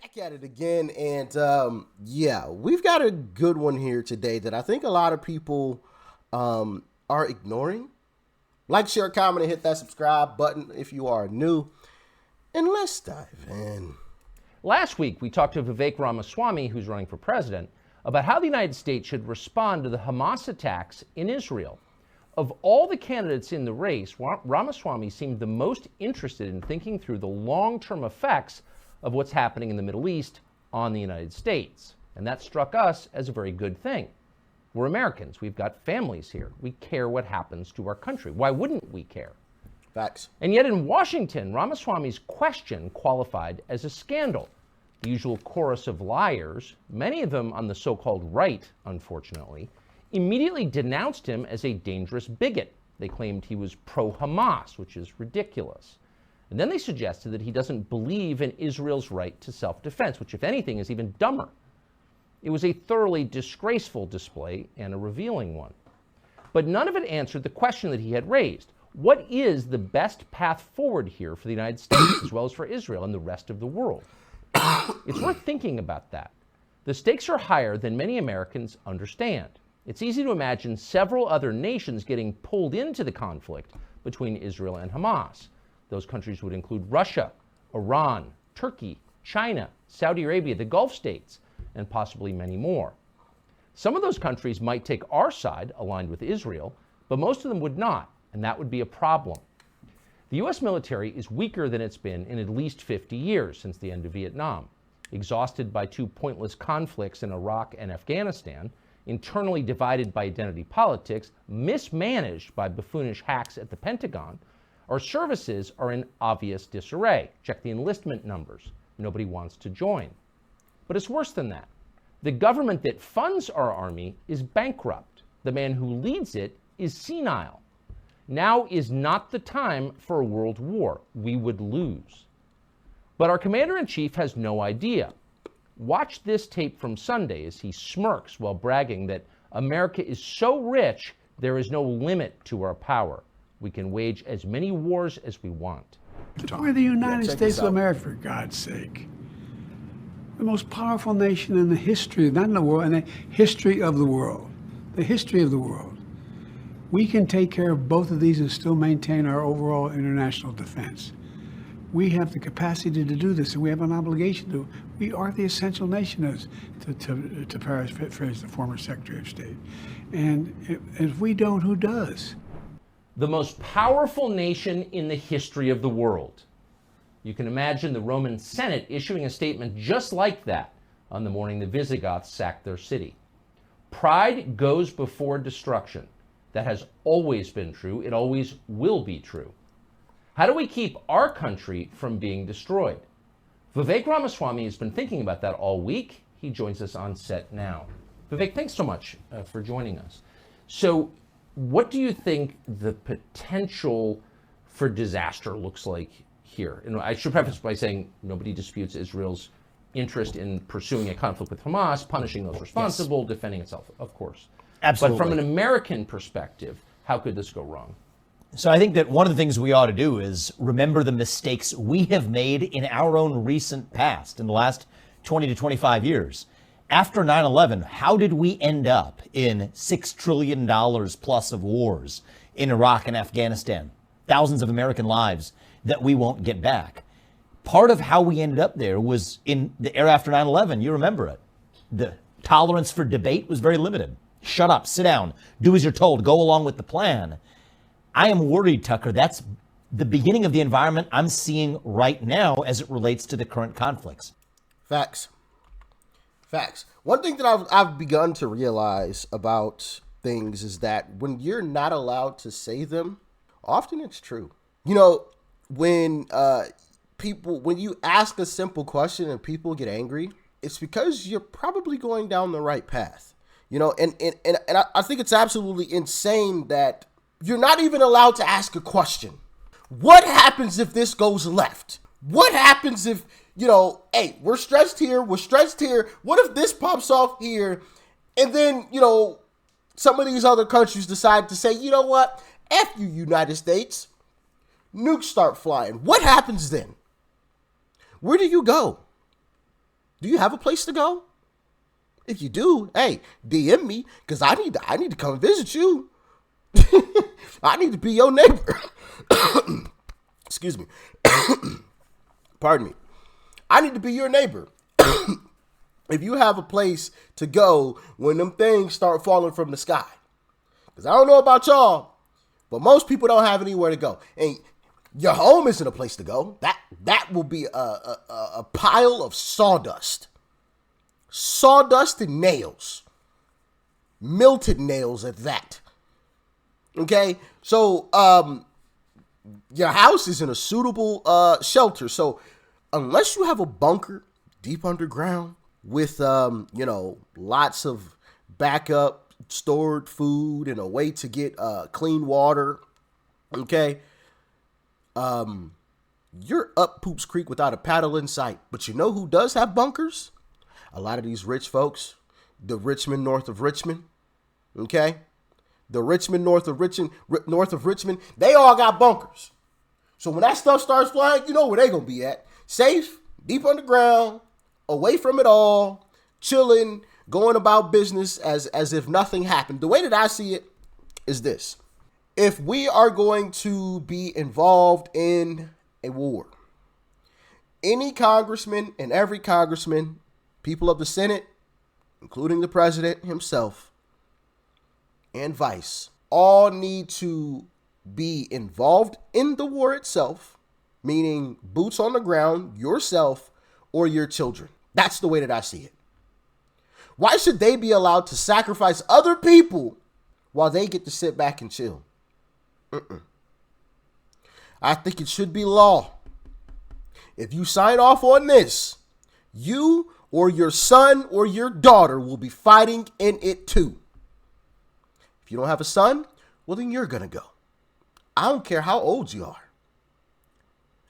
Back at it again, and yeah, we've got a good one here today that I think a lot of people are ignoring. Like, share, comment, and hit that subscribe button if you are new, and let's dive in. Last week, we talked to Vivek Ramaswamy, who's running for president, about how the United States should respond to the Hamas attacks in Israel. Of all the candidates in the race, Ramaswamy seemed the most interested in thinking through the long-term effects of what's happening in the Middle East on the United States. And that struck us as a very good thing. We're Americans. We've got families here. We care what happens to our country. Why wouldn't we care? Facts. And yet in Washington, Ramaswamy's question qualified as a scandal. The usual chorus of liars, many of them on the so-called right, unfortunately, immediately denounced him as a dangerous bigot. They claimed he was pro-Hamas, which is ridiculous. And then they suggested that he doesn't believe in Israel's right to self-defense, which, if anything, is even dumber. It was a thoroughly disgraceful display and a revealing one. But none of it answered the question that he had raised. What is the best path forward here for the United States, as well as for Israel and the rest of the world? It's worth thinking about that. The stakes are higher than many Americans understand. It's easy to imagine several other nations getting pulled into the conflict between Israel and Hamas. Those countries would include Russia, Iran, Turkey, China, Saudi Arabia, the Gulf states, and possibly many more. Some of those countries might take our side, aligned with Israel, but most of them would not, and that would be a problem. The U.S. military is weaker than it's been in at least 50 years since the end of Vietnam. Exhausted by two pointless conflicts in Iraq and Afghanistan, internally divided by identity politics, mismanaged by buffoonish hacks at the Pentagon, our services are in obvious disarray. Check the enlistment numbers. Nobody wants to join. But it's worse than that. The government that funds our army is bankrupt. The man who leads it is senile. Now is not the time for a world war. We would lose. But our commander-in-chief has no idea. Watch this tape from Sunday as he smirks while bragging that America is so rich, there is no limit to our power. We can wage as many wars as we want. We're the United States of America, for God's sake. The most powerful nation in the history, not in the world, in the history of the world. The history of the world. We can take care of both of these and still maintain our overall international defense. We have the capacity to do this, and we have an obligation to. We are the essential nation, as to paraphrase the former Secretary of State. And if we don't, who does? The most powerful nation in the history of the world. You can imagine the Roman Senate issuing a statement just like that on the morning the Visigoths sacked their city. Pride goes before destruction. That has always been true. It always will be true. How do we keep our country from being destroyed? Vivek Ramaswamy has been thinking about that all week. He joins us on set now. Vivek, thanks so much for joining us. So, what do you think the potential for disaster looks like here? And I should preface by saying nobody disputes Israel's interest in pursuing a conflict with Hamas, punishing those responsible, yes, defending itself, of course. Absolutely. But from an American perspective, how could this go wrong? So I think that one of the things we ought to do is remember the mistakes we have made in our own recent past, in the last 20 to 25 years. After 9/11, how did we end up in $6 trillion plus of wars in Iraq and Afghanistan? Thousands of American lives that we won't get back. Part of how we ended up there was in the era after 9/11. You remember it. The tolerance for debate was very limited. Shut up, sit down, do as you're told, go along with the plan. I am worried, Tucker, that's the beginning of the environment I'm seeing right now as it relates to the current conflicts. Facts. One thing that I've begun to realize about things is that when you're not allowed to say them, often it's true. You know, when you ask a simple question and people get angry, it's because you're probably going down the right path. You know, and I think it's absolutely insane that you're not even allowed to ask a question. What happens if this goes left? What happens if, you know, hey, we're stressed here. What if this pops off here? And then, you know, some of these other countries decide to say, you know what? F you, United States. Nukes start flying. What happens then? Where do you go? Do you have a place to go? If you do, hey, DM me, because I need to come visit you. I need to be your neighbor. Excuse me. Pardon me. I need to be your neighbor. If you have a place to go when them things start falling from the sky. Because I don't know about y'all, but most people don't have anywhere to go. And your home isn't a place to go. That will be a pile of sawdust. Sawdust and nails. Melted nails at that. Okay? So, your house is in a suitable shelter. So, unless you have a bunker deep underground with, lots of backup stored food and a way to get clean water, okay, you're up Poops Creek without a paddle in sight. But you know who does have bunkers? A lot of these rich folks, the Richmond north of Richmond, okay? The Richmond north of Richmond, they all got bunkers. So when that stuff starts flying, you know where they gonna be at. Safe, deep underground, away from it all, chilling, going about business as if nothing happened. The way that I see it is this. If we are going to be involved in a war, any congressman and every congressman, people of the Senate, including the president himself and vice, all need to be involved in the war itself, meaning boots on the ground, yourself or your children. That's the way that I see it. Why should they be allowed to sacrifice other people while they get to sit back and chill? I think it should be law. If you sign off on this, you or your son or your daughter will be fighting in it too. If you don't have a son, well, then you're going to go. I don't care how old you are.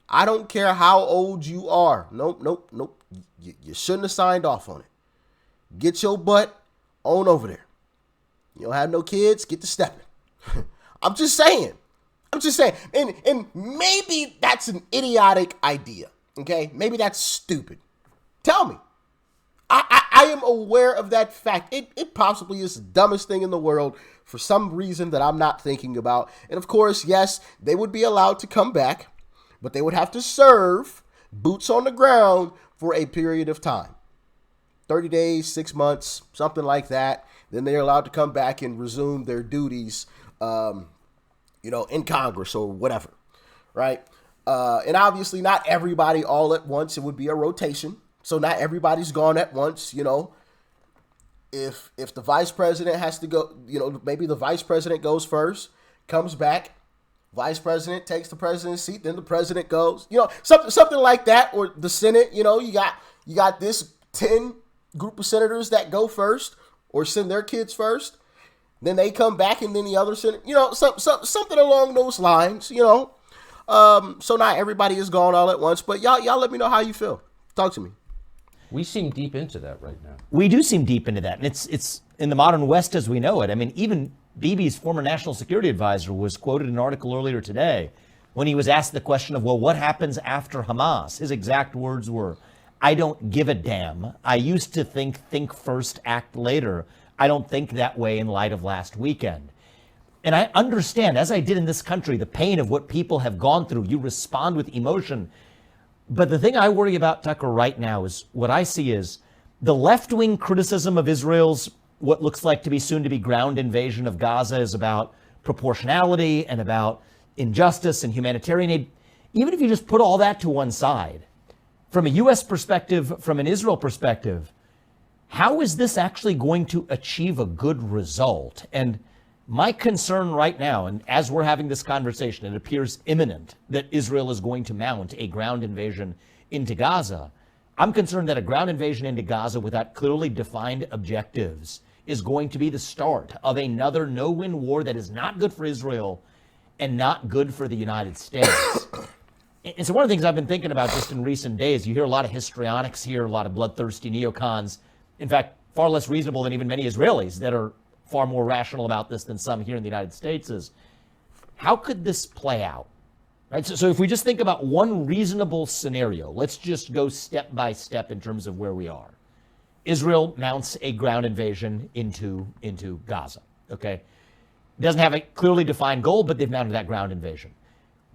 I don't care how old you are. Nope. You shouldn't have signed off on it. Get your butt on over there. You don't have no kids, get to stepping. I'm just saying. And maybe that's an idiotic idea. Okay? Maybe that's stupid. Tell me. I am aware of that fact. It possibly is the dumbest thing in the world for some reason that I'm not thinking about. And of course, yes, they would be allowed to come back, but they would have to serve boots on the ground for a period of time. 30 days, 6 months, something like that. Then they're allowed to come back and resume their duties, in Congress or whatever, right? And obviously not everybody all at once. It would be a rotation. So not everybody's gone at once, If the vice president has to go, maybe the vice president goes first, comes back, vice president takes the president's seat, then the president goes, something like that. Or the Senate, you got this 10 group of senators that go first or send their kids first. Then they come back and then the other Senate, something along those lines, So not everybody is gone all at once, but y'all let me know how you feel. Talk to me. We seem deep into that right now. We do seem deep into that. And it's in the modern West as we know it. I mean, even Bibi's former national security advisor was quoted in an article earlier today when he was asked the question of, well, what happens after Hamas? His exact words were, I don't give a damn. I used to think first, act later. I don't think that way in light of last weekend. And I understand, as I did in this country, the pain of what people have gone through. You respond with emotion. But the thing I worry about, Tucker, right now is what I see is the left-wing criticism of Israel's what looks like to be soon to be ground invasion of Gaza is about proportionality and about injustice and humanitarian aid. Even if you just put all that to one side, from a U.S. perspective, from an Israel perspective, how is this actually going to achieve a good result? And my concern right now, and as we're having this conversation, it appears imminent that Israel is going to mount a ground invasion into Gaza. I'm concerned that a ground invasion into Gaza without clearly defined objectives is going to be the start of another no-win war that is not good for Israel and not good for the United States. And so one of the things I've been thinking about just in recent days, you hear a lot of histrionics here, a lot of bloodthirsty neocons, in fact, far less reasonable than even many Israelis that are far more rational about this than some here in the United States, is how could this play out? Right? So if we just think about one reasonable scenario, let's just go step by step in terms of where we are. Israel mounts a ground invasion into Gaza. Okay, doesn't have a clearly defined goal, but they've mounted that ground invasion.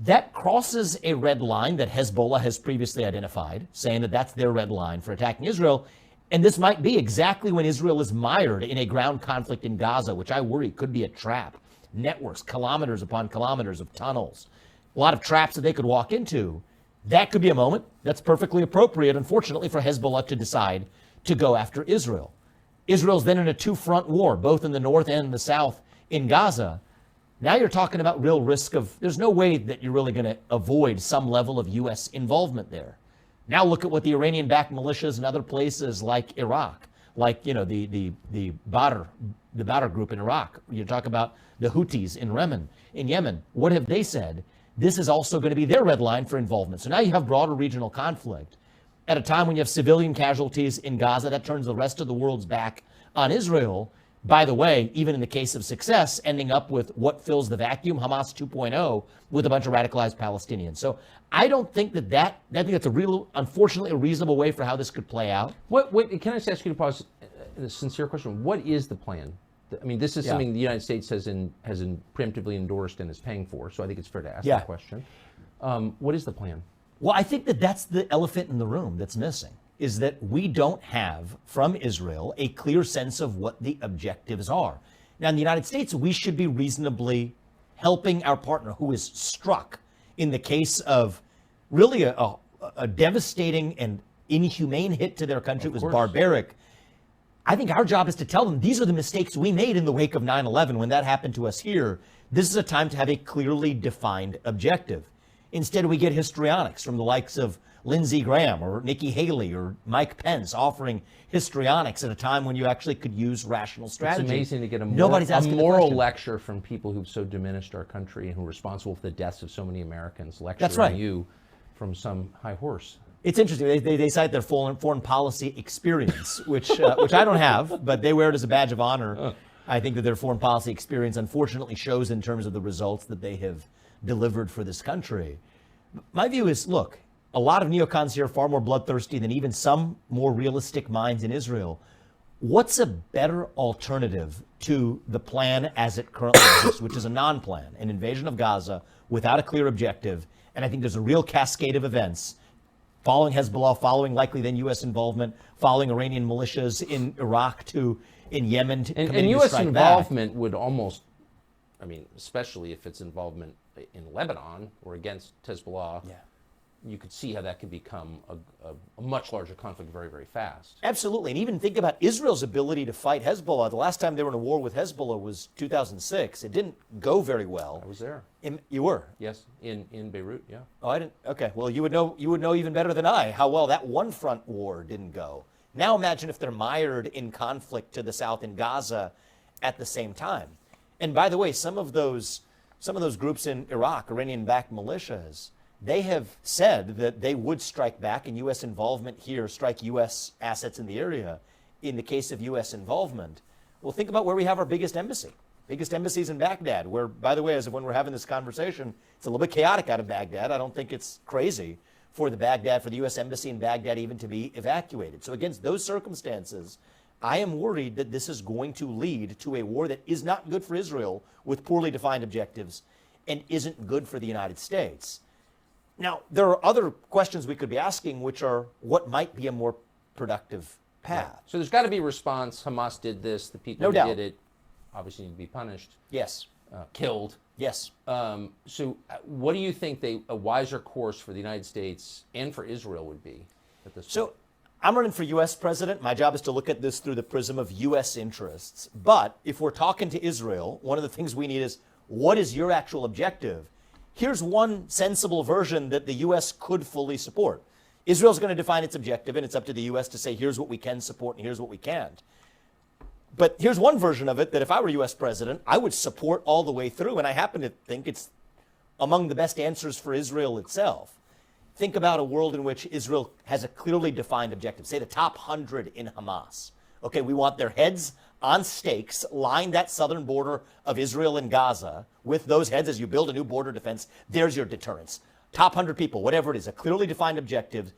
That crosses a red line that Hezbollah has previously identified, saying that that's their red line for attacking Israel. And this might be exactly when Israel is mired in a ground conflict in Gaza, which I worry could be a trap. Networks, kilometers upon kilometers of tunnels, a lot of traps that they could walk into. That could be a moment that's perfectly appropriate, unfortunately, for Hezbollah to decide to go after Israel. Israel's then in a two-front war, both in the north and the south in Gaza. Now you're talking about real risk of, there's no way that you're really going to avoid some level of U.S. involvement there. Now look at what the Iranian-backed militias in other places like Iraq, like, you know, the Badr group in Iraq. You talk about the Houthis in Yemen. What have they said? This is also going to be their red line for involvement. So now you have broader regional conflict. At a time when you have civilian casualties in Gaza, that turns the rest of the world's back on Israel. By the way, even in the case of success, ending up with what fills the vacuum, Hamas 2.0, with a bunch of radicalized Palestinians. So I don't think I think that's unfortunately, a reasonable way for how this could play out. Wait, can I just ask you to pause a sincere question? What is the plan? I mean, this is something the United States has preemptively endorsed and is paying for, so I think it's fair to ask that question. What is the plan? Well, I think that's the elephant in the room that's missing, is that we don't have, from Israel, a clear sense of what the objectives are. Now, in the United States, we should be reasonably helping our partner who is struck in the case of really a devastating and inhumane hit to their country. It was barbaric. I think our job is to tell them these are the mistakes we made in the wake of 9/11 when that happened to us here. This is a time to have a clearly defined objective. Instead, we get histrionics from the likes of Lindsey Graham or Nikki Haley or Mike Pence offering histrionics at a time when you actually could use rational strategy. It's amazing to get a moral lecture from people who've so diminished our country and who are responsible for the deaths of so many Americans, lecturing you from some high horse. It's interesting. They cite their foreign policy experience, which I don't have, but they wear it as a badge of honor. I think that their foreign policy experience unfortunately shows in terms of the results that they have delivered for this country. My view is, look, a lot of neocons here are far more bloodthirsty than even some more realistic minds in Israel. What's a better alternative to the plan as it currently exists, which is a non-plan, an invasion of Gaza without a clear objective? And I think there's a real cascade of events following Hezbollah, following likely then U.S. involvement, following Iranian militias in Iraq in Yemen. And U.S. involvement would almost, I mean, especially if it's involvement in Lebanon or against Hezbollah, you could see how that could become a much larger conflict very, very fast. Absolutely. And even think about Israel's ability to fight Hezbollah. The last time they were in a war with Hezbollah was 2006. It didn't go very well. I was there. You were? Yes, in Beirut, yeah. Oh, I didn't. Okay. Well, you would know even better than I how well that one front war didn't go. Now imagine if they're mired in conflict to the south in Gaza at the same time. And by the way, some of those groups in Iraq, Iranian-backed militias, they have said that they would strike back, and U.S. involvement here, strike U.S. assets in the area in the case of U.S. involvement. Well, think about where we have our biggest embassy. Biggest embassy is in Baghdad, where, by the way, as of when we're having this conversation, it's a little bit chaotic out of Baghdad. I don't think it's crazy for the U.S. embassy in Baghdad even to be evacuated. So against those circumstances, I am worried that this is going to lead to a war that is not good for Israel with poorly defined objectives and isn't good for the United States. Now, there are other questions we could be asking, which are what might be a more productive path. Right. So there's got to be a response. Hamas did this. The people who did it obviously need to be punished. Yes. Killed. Yes. So what do you think a wiser course for the United States and for Israel would be at this point? So I'm running for U.S. president. My job is to look at this through the prism of U.S. interests. But if we're talking to Israel, one of the things we need is, what is your actual objective? Here's one sensible version that the U.S. could fully support. Israel's going to define its objective, and it's up to the U.S. to say, here's what we can support and here's what we can't. But here's one version of it that if I were U.S. president, I would support all the way through, and I happen to think it's among the best answers for Israel itself. Think about a world in which Israel has a clearly defined objective, say the top 100 in Hamas. Okay, we want their heads on stakes, line that southern border of Israel and Gaza. With those heads, as you build a new border defense, there's your deterrence. top 100 people, whatever it is, a clearly defined objective,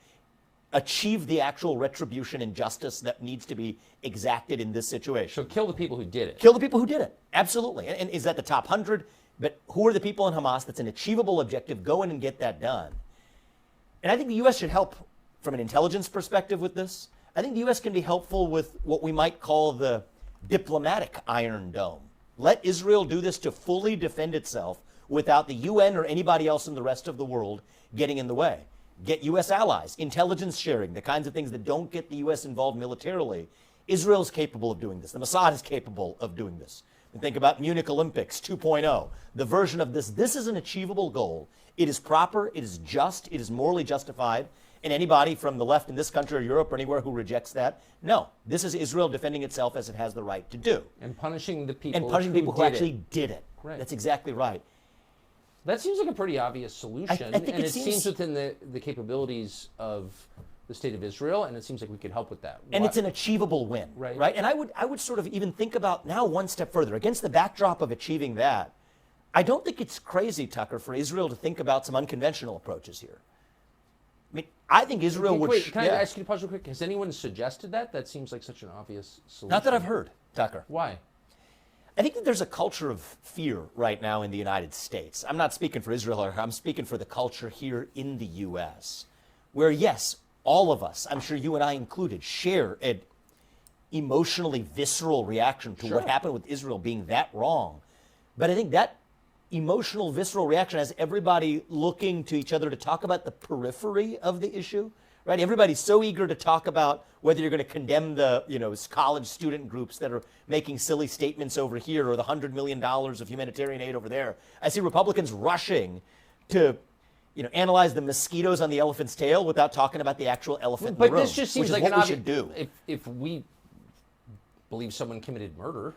achieve the actual retribution and justice that needs to be exacted in this situation. So kill the people who did it. Kill the people who did it. Absolutely. And is that the top 100? But who are the people in Hamas? That's an achievable objective. Go in and get that done. And I think the U.S. should help from an intelligence perspective with this. I think the U.S. can be helpful with what we might call the diplomatic Iron Dome. Let Israel do this to fully defend itself without the UN or anybody else in the rest of the world getting in the way. Get U.S. allies, intelligence sharing, the kinds of things that don't get the U.S. involved militarily. Israel is capable of doing this. The Mossad is capable of doing this. And think about Munich Olympics 2.0, the version of this. This is an achievable goal. It is proper, it is just, it is morally justified. And anybody from the left in this country or Europe or anywhere who rejects that, no. This is Israel defending itself as it has the right to do. And punishing the people who actually did it. Right. That's exactly right. That seems like a pretty obvious solution. I think and it seems within the capabilities of the state of Israel, and it seems like we could help with that. And it's an achievable win, right? And I would sort of even think about now one step further. Against the backdrop of achieving that, I don't think it's crazy, Tucker, for Israel to think about some unconventional approaches here. I mean, I think Israel would... Wait, can I ask you to pause real quick? Has anyone suggested that? That seems like such an obvious solution. Not that I've heard, Tucker. Why? I think that there's a culture of fear right now in the United States. I'm not speaking for Israel, I'm speaking for the culture here in the U.S., where, yes, all of us, I'm sure you and I included, share an emotionally visceral reaction to what happened with Israel being that wrong. But I think that emotional, visceral reaction has everybody looking to each other to talk about the periphery of the issue, right? Everybody's so eager to talk about whether you're going to condemn the, college student groups that are making silly statements over here or the $100 million of humanitarian aid over there. I see Republicans rushing to, analyze the mosquitoes on the elephant's tail without talking about the actual elephant in the room. But this just seems like what we should do. If we believe someone committed murder,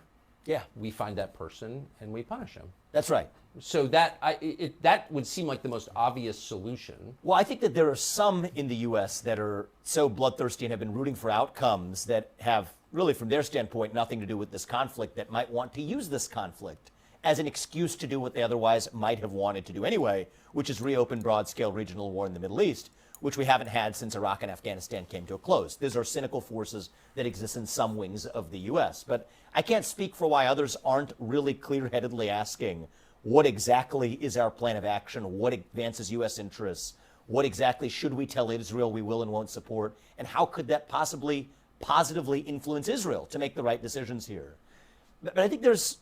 we find that person and we punish him. That's right. So that would seem like the most obvious solution. Well, I think that there are some in the U.S. that are so bloodthirsty and have been rooting for outcomes that have really, from their standpoint, nothing to do with this conflict, that might want to use this conflict as an excuse to do what they otherwise might have wanted to do anyway, which is reopen broad-scale regional war in the Middle East, which we haven't had since Iraq and Afghanistan came to a close. These are cynical forces that exist in some wings of the U.S. But I can't speak for why others aren't really clear-headedly asking, what exactly is our plan of action? What advances U.S. interests? What exactly should we tell Israel we will and won't support? And how could that possibly positively influence Israel to make the right decisions here? But I think there's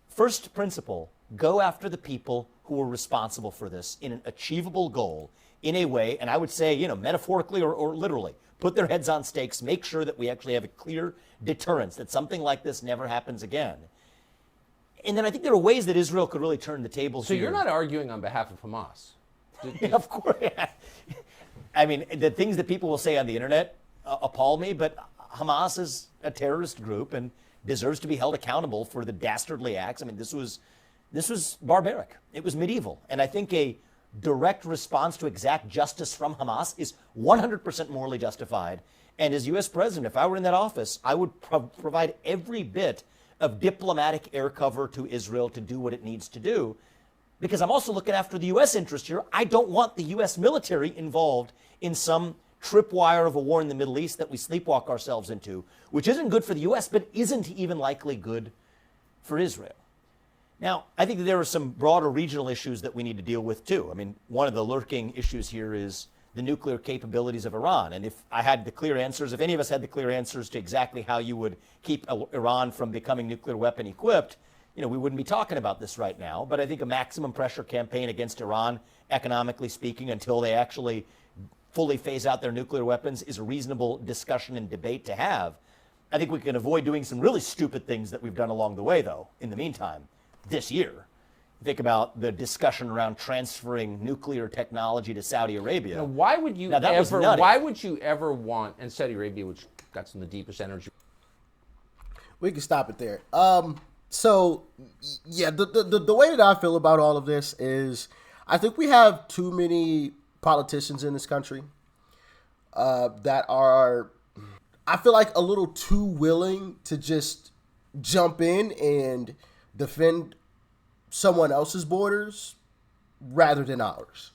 first principle, go after the people who are responsible for this in an achievable goal in a way, and I would say, metaphorically or literally, put their heads on stakes, make sure that we actually have a clear deterrence, that something like this never happens again. And then I think there are ways that Israel could really turn the tables here. So you're not arguing on behalf of Hamas? Of course. I mean, the things that people will say on the internet appall me, but Hamas is a terrorist group and deserves to be held accountable for the dastardly acts. I mean, this was barbaric. It was medieval. And I think a direct response to exact justice from Hamas is 100% morally justified. And as U.S. president, if I were in that office, I would provide every bit of diplomatic air cover to Israel to do what it needs to do, because I'm also looking after the U.S. interest here. I don't want the U.S. military involved in some tripwire of a war in the Middle East that we sleepwalk ourselves into, which isn't good for the U.S., but isn't even likely good for Israel. Now, I think that there are some broader regional issues that we need to deal with, too. I mean, one of the lurking issues here is the nuclear capabilities of Iran. And if I had the clear answers, if any of us had the clear answers to exactly how you would keep Iran from becoming nuclear weapon equipped, we wouldn't be talking about this right now. But I think a maximum pressure campaign against Iran, economically speaking, until they actually fully phase out their nuclear weapons is a reasonable discussion and debate to have. I think we can avoid doing some really stupid things that we've done along the way, though, in the meantime, this year. Think about the discussion around transferring nuclear technology to Saudi Arabia. Now, why would you ever want, and Saudi Arabia, which got some of the deepest energy. We can stop it there. So yeah, the way that I feel about all of this is I think we have too many politicians in this country that are, I feel like, a little too willing to just jump in and defend someone else's borders rather than ours.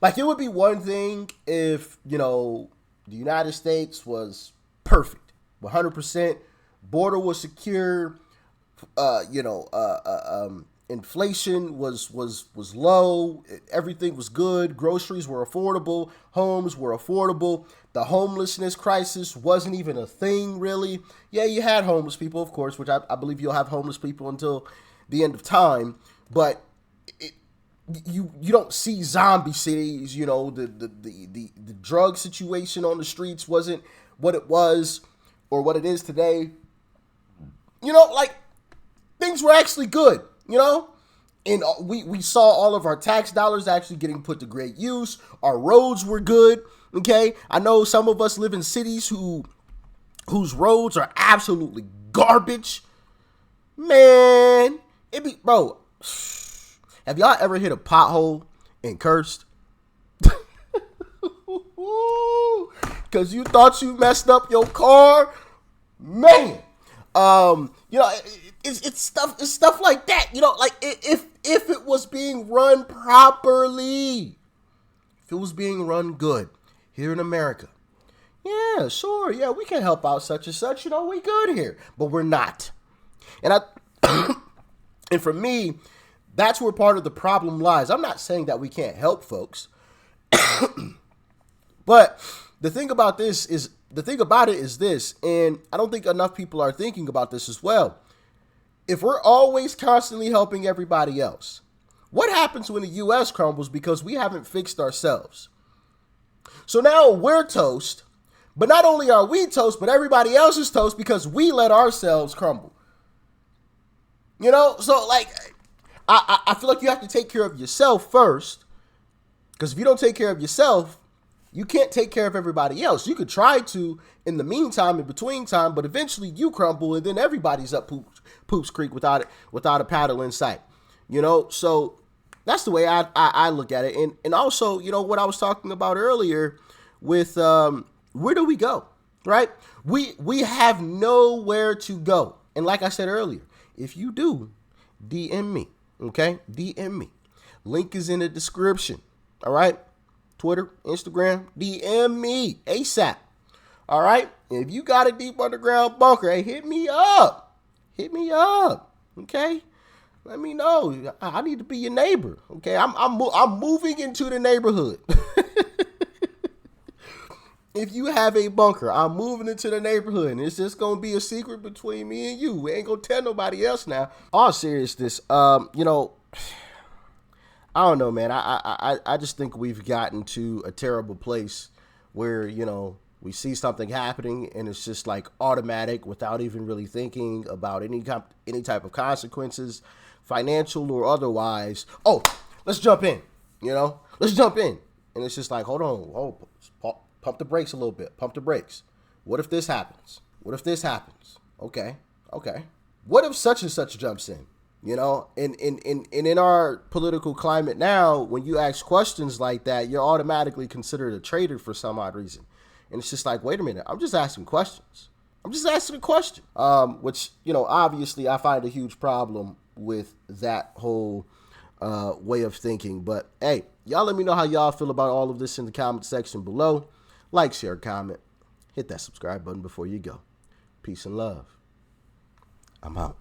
Like, it would be one thing if, the United States was perfect, 100%, border was secure, inflation was low, everything was good, groceries were affordable, homes were affordable, the homelessness crisis wasn't even a thing, really. Yeah, you had homeless people, of course, which I believe you'll have homeless people until the end of time, but you don't see zombie cities. The drug situation on the streets wasn't what it was or what it is today. Like, things were actually good, and we saw all of our tax dollars actually getting put to great use. Our roads were good. Okay, I know some of us live in cities whose roads are absolutely garbage. Man, bro. Have y'all ever hit a pothole and cursed? Because you thought you messed up your car? Man. It's stuff like that. Like, if it was being run properly, if it was being run good here in America, yeah, sure, yeah, we can help out such and such. We good here, but we're not. And and for me, that's where part of the problem lies. I'm not saying that we can't help folks, but the thing about it is this, and I don't think enough people are thinking about this as well. If we're always constantly helping everybody else, what happens when the U.S. crumbles because we haven't fixed ourselves? So now we're toast, but not only are we toast, but everybody else is toast because we let ourselves crumble. So, like, I feel like you have to take care of yourself first, because if you don't take care of yourself, you can't take care of everybody else. You could try to in the meantime, in between time, but eventually you crumble and then everybody's up Poops Creek without a paddle in sight. So that's the way I look at it. And also, what I was talking about earlier with where do we go, right? We have nowhere to go. And like I said earlier, if you do, DM me, okay? DM me. Link is in the description, all right? Twitter, Instagram, DM me ASAP, all right? If you got a deep underground bunker, hey, hit me up. Hit me up, okay? Let me know. I need to be your neighbor, okay? I'm moving into the neighborhood. If you have a bunker, I'm moving into the neighborhood, and it's just going to be a secret between me and you. We ain't going to tell nobody else now. All seriousness, I don't know, man. I just think we've gotten to a terrible place where, we see something happening and it's just like automatic without even really thinking about any type of consequences, financial or otherwise. Oh, let's jump in, let's jump in. And it's just like, hold on, pump the brakes a little bit. Pump the brakes. What if this happens? What if this happens? Okay. What if such and such jumps in? And in our political climate now, when you ask questions like that, you're automatically considered a traitor for some odd reason. And it's just like, wait a minute, I'm just asking questions. I'm just asking a question. Which, obviously I find a huge problem with that whole way of thinking. But hey, y'all let me know how y'all feel about all of this in the comment section below. Like, share, comment, hit that subscribe button before you go. Peace and love. I'm out.